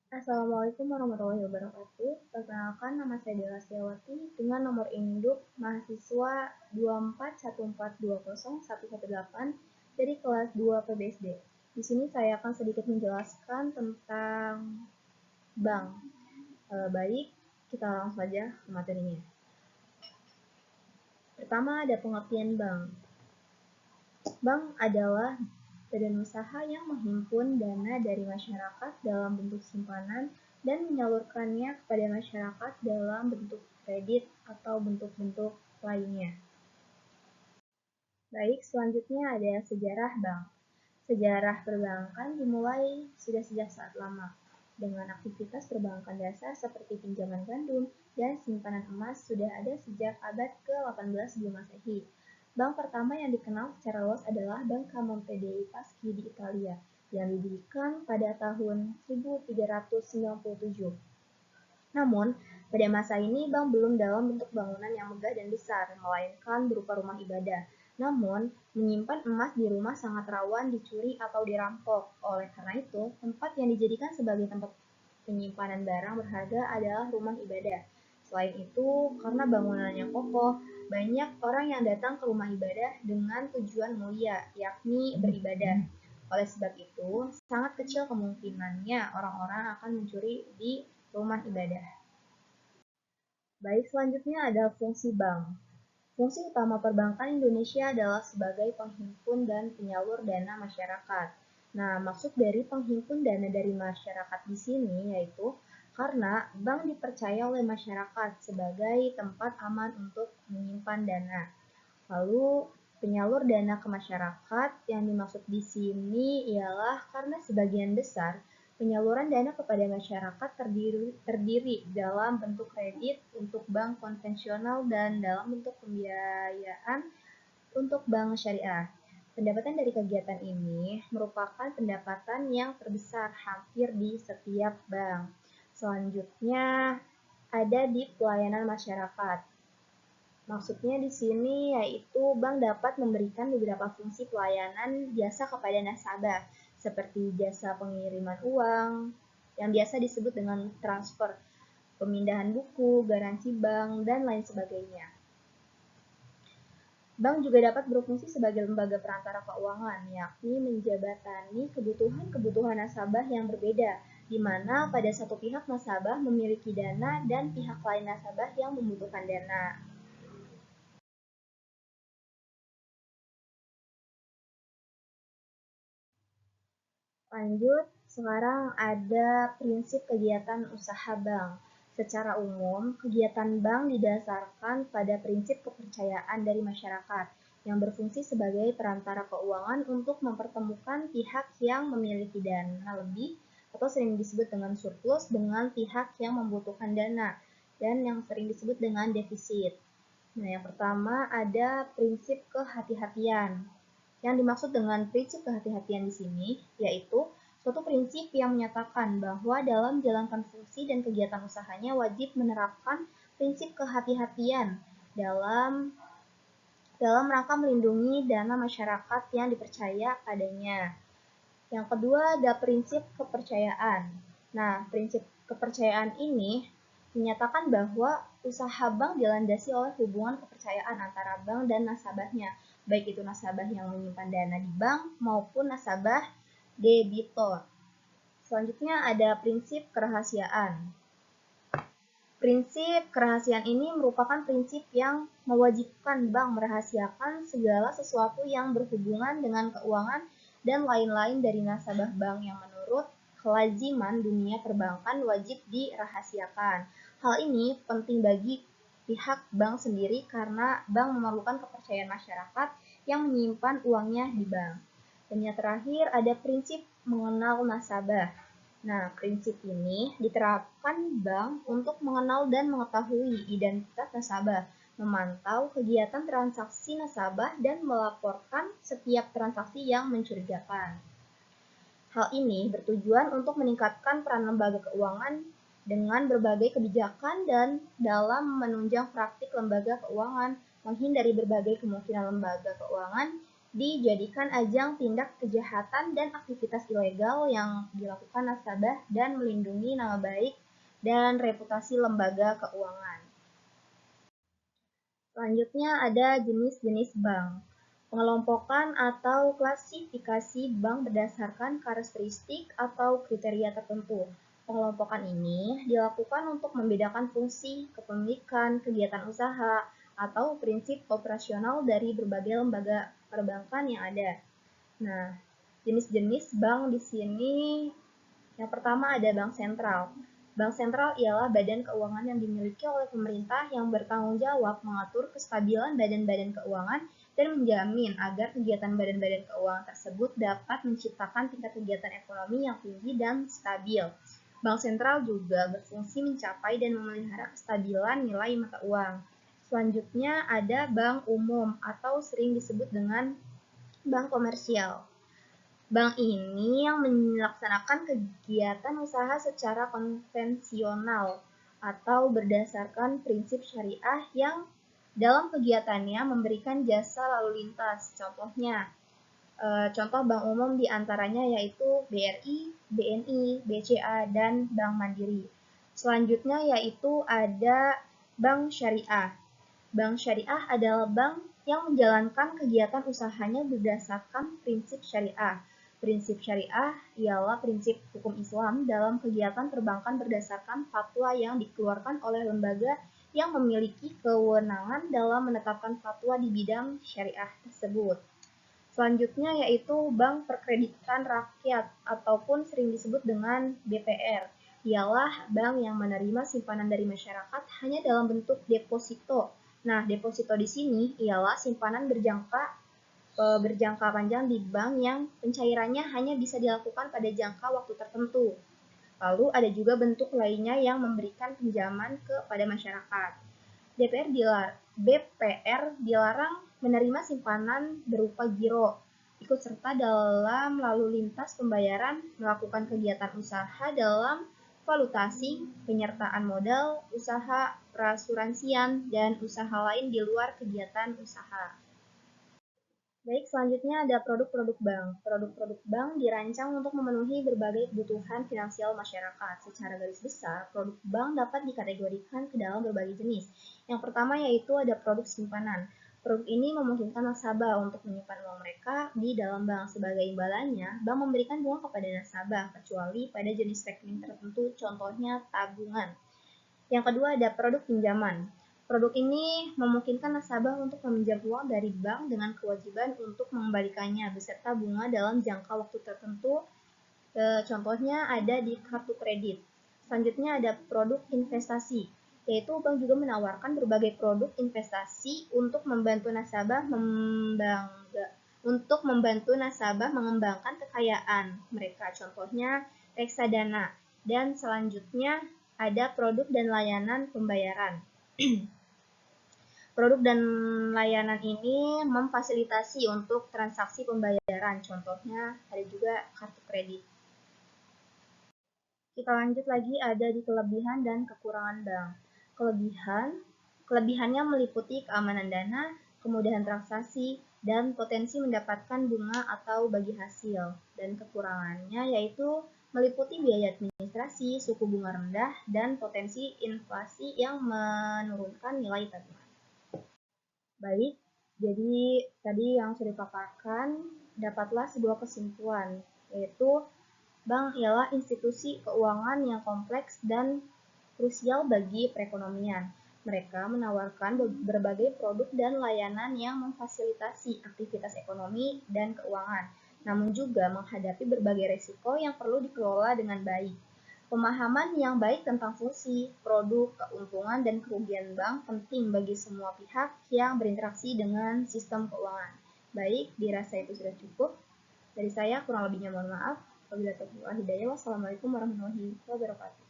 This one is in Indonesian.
Assalamualaikum warahmatullahi wabarakatuh. Perkenalkan, nama saya Dela Setiawati dengan nomor induk mahasiswa 241420118 dari kelas 2 PBSD. Di sini saya akan sedikit menjelaskan tentang bank. Baik, kita langsung saja ke materinya. Pertama, ada pengertian bank. Bank adalah badan usaha yang menghimpun dana dari masyarakat dalam bentuk simpanan dan menyalurkannya kepada masyarakat dalam bentuk kredit atau bentuk-bentuk lainnya. Baik, selanjutnya ada sejarah bank. Sejarah perbankan dimulai sudah sejak saat lama, dengan aktivitas perbankan dasar seperti pinjaman gandum dan simpanan emas sudah ada sejak abad ke-18 sebelum Masehi. Bank pertama yang dikenal secara luas adalah Bank Monte dei Paschi di Italia, yang didirikan pada tahun 1397. Namun, pada masa ini bank belum dalam bentuk bangunan yang megah dan besar, melainkan berupa rumah ibadah. Namun, menyimpan emas di rumah sangat rawan dicuri atau dirampok. Oleh karena itu, tempat yang dijadikan sebagai tempat penyimpanan barang berharga adalah rumah ibadah. Selain itu, karena bangunannya kokoh, banyak orang yang datang ke rumah ibadah dengan tujuan mulia, yakni beribadah. Oleh sebab itu, sangat kecil kemungkinannya orang-orang akan mencuri di rumah ibadah. Baik, selanjutnya ada fungsi bank. Fungsi utama perbankan Indonesia adalah sebagai penghimpun dan penyalur dana masyarakat. Nah, maksud dari penghimpun dana dari masyarakat di sini yaitu karena bank dipercaya oleh masyarakat sebagai tempat aman untuk menyimpan dana. Lalu, penyalur dana ke masyarakat yang dimaksud di sini ialah karena sebagian besar penyaluran dana kepada masyarakat terdiri dalam bentuk kredit untuk bank konvensional dan dalam bentuk pembiayaan untuk bank syariah. Pendapatan dari kegiatan ini merupakan pendapatan yang terbesar hampir di setiap bank. Selanjutnya ada di pelayanan masyarakat. Maksudnya di sini yaitu bank dapat memberikan beberapa fungsi pelayanan jasa kepada nasabah, seperti jasa pengiriman uang, yang biasa disebut dengan transfer, pemindahan buku, garansi bank, dan lain sebagainya. Bank juga dapat berfungsi sebagai lembaga perantara keuangan, yakni menjabatani kebutuhan-kebutuhan nasabah yang berbeda, di mana pada satu pihak nasabah memiliki dana dan pihak lain nasabah yang membutuhkan dana. Lanjut, sekarang ada prinsip kegiatan usaha bank. Secara umum, kegiatan bank didasarkan pada prinsip kepercayaan dari masyarakat yang berfungsi sebagai perantara keuangan untuk mempertemukan pihak yang memiliki dana lebih atau sering disebut dengan surplus dengan pihak yang membutuhkan dana dan yang sering disebut dengan defisit. Nah, yang pertama ada prinsip kehati-hatian. Yang dimaksud dengan prinsip kehati-hatian di sini yaitu suatu prinsip yang menyatakan bahwa dalam menjalankan fungsi dan kegiatan usahanya wajib menerapkan prinsip kehati-hatian dalam dalam rangka melindungi dana masyarakat yang dipercaya padanya. Yang kedua ada prinsip kepercayaan. Nah, prinsip kepercayaan ini menyatakan bahwa usaha bank dilandasi oleh hubungan kepercayaan antara bank dan nasabahnya, baik itu nasabah yang menyimpan dana di bank maupun nasabah debitor. Selanjutnya ada prinsip kerahasiaan. Prinsip kerahasiaan ini merupakan prinsip yang mewajibkan bank merahasiakan segala sesuatu yang berhubungan dengan keuangan dan lain-lain dari nasabah bank yang menurut kelaziman dunia perbankan wajib dirahasiakan. Hal ini penting bagi pihak bank sendiri karena bank memerlukan kepercayaan masyarakat yang menyimpan uangnya di bank. Dan yang terakhir ada prinsip mengenal nasabah. Nah, prinsip ini diterapkan bank untuk mengenal dan mengetahui identitas nasabah, memantau kegiatan transaksi nasabah, dan melaporkan setiap transaksi yang mencurigakan. Hal ini bertujuan untuk meningkatkan peran lembaga keuangan dengan berbagai kebijakan dan dalam menunjang praktik lembaga keuangan, menghindari berbagai kemungkinan lembaga keuangan dijadikan ajang tindak kejahatan dan aktivitas ilegal yang dilakukan nasabah dan melindungi nama baik dan reputasi lembaga keuangan. Selanjutnya ada jenis-jenis bank. Pengelompokan atau klasifikasi bank berdasarkan karakteristik atau kriteria tertentu. Pengelompokan ini dilakukan untuk membedakan fungsi, kepemilikan, kegiatan usaha, atau prinsip operasional dari berbagai lembaga perbankan yang ada. Nah, jenis-jenis bank di sini yang pertama ada bank sentral. Bank sentral ialah badan keuangan yang dimiliki oleh pemerintah yang bertanggung jawab mengatur kestabilan badan-badan keuangan dan menjamin agar kegiatan badan-badan keuangan tersebut dapat menciptakan tingkat kegiatan ekonomi yang tinggi dan stabil. Bank sentral juga berfungsi mencapai dan memelihara kestabilan nilai mata uang. Selanjutnya ada bank umum atau sering disebut dengan bank komersial. Bank ini yang melaksanakan kegiatan usaha secara konvensional atau berdasarkan prinsip syariah yang dalam kegiatannya memberikan jasa lalu lintas. Contoh bank umum diantaranya yaitu BRI, BNI, BCA, dan Bank Mandiri. Selanjutnya yaitu ada bank syariah. Bank syariah adalah bank yang menjalankan kegiatan usahanya berdasarkan prinsip syariah. Prinsip syariah ialah prinsip hukum Islam dalam kegiatan perbankan berdasarkan fatwa yang dikeluarkan oleh lembaga yang memiliki kewenangan dalam menetapkan fatwa di bidang syariah tersebut. Selanjutnya yaitu Bank Perkreditan Rakyat ataupun sering disebut dengan BPR. Ialah bank yang menerima simpanan dari masyarakat hanya dalam bentuk deposito. Nah, deposito di sini ialah simpanan berjangka panjang di bank yang pencairannya hanya bisa dilakukan pada jangka waktu tertentu. Lalu ada juga bentuk lainnya yang memberikan pinjaman kepada masyarakat. BPR dilarang menerima simpanan berupa giro, ikut serta dalam lalu lintas pembayaran, melakukan kegiatan usaha dalam valutasi, penyertaan modal, usaha perasuransian, dan usaha lain di luar kegiatan usaha. Baik, selanjutnya ada produk-produk bank. Produk-produk bank dirancang untuk memenuhi berbagai kebutuhan finansial masyarakat. Secara garis besar, produk bank dapat dikategorikan ke dalam berbagai jenis. Yang pertama yaitu ada produk simpanan. Produk ini memungkinkan nasabah untuk menyimpan uang mereka di dalam bank. Sebagai imbalannya, bank memberikan bunga kepada nasabah, kecuali pada jenis rekening tertentu, contohnya tabungan. Yang kedua ada produk pinjaman. Produk ini memungkinkan nasabah untuk meminjam uang dari bank dengan kewajiban untuk mengembalikannya beserta bunga dalam jangka waktu tertentu. Contohnya ada di kartu kredit. Selanjutnya ada produk investasi, yaitu bank juga menawarkan berbagai produk investasi untuk membantu nasabah mengembangkan kekayaan mereka. Contohnya reksadana. Dan selanjutnya ada produk dan layanan pembayaran. Produk dan layanan ini memfasilitasi untuk transaksi pembayaran. Contohnya ada juga kartu kredit. Kita lanjut lagi ada di kelebihan dan kekurangan bank. Kelebihannya meliputi keamanan dana, kemudahan transaksi, dan potensi mendapatkan bunga atau bagi hasil. Dan kekurangannya yaitu meliputi biaya administrasi, suku bunga rendah, dan potensi inflasi yang menurunkan nilai tabungan. Baik, jadi tadi yang sudah dipaparkan dapatlah sebuah kesimpulan, yaitu bank ialah institusi keuangan yang kompleks dan krusial bagi perekonomian. Mereka menawarkan berbagai produk dan layanan yang memfasilitasi aktivitas ekonomi dan keuangan, namun juga menghadapi berbagai risiko yang perlu dikelola dengan baik. Pemahaman yang baik tentang fungsi, produk, keuntungan, dan kerugian bank penting bagi semua pihak yang berinteraksi dengan sistem keuangan. Baik, dirasa itu sudah cukup. Dari saya kurang lebihnya mohon maaf. Wabillahi taufiq wal hidayah. Wassalamualaikum warahmatullahi wabarakatuh.